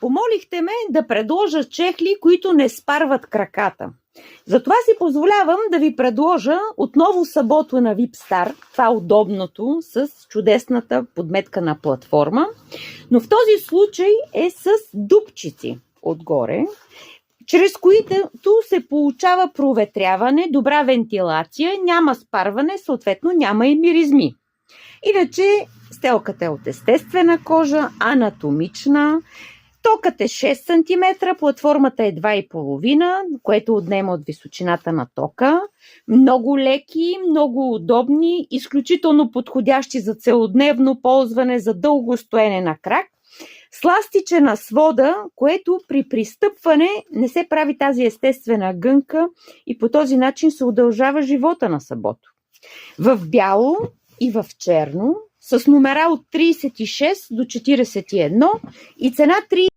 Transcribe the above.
Помолихте ме да предложа чехли, които не спарват краката. Затова си позволявам да ви предложа отново Сабота на Vipstar, това удобното с чудесната подметкана платформа, но в този случай е с дупчици отгоре, чрез които се получава проветряване, добра вентилация, няма спарване, съответно няма и миризми. Иначе стелката е от естествена кожа, анатомична, токът е 6 см, платформата е 2,5, което отнема от височината на тока. Много леки, много удобни, изключително подходящи за целодневно ползване, за дълго стоене на крак. Сластичена свода, което при пристъпване не се прави тази естествена гънка и по този начин се удължава живота на Сабото. В бяло и в черно, с номера от 36 до 41 и цена 30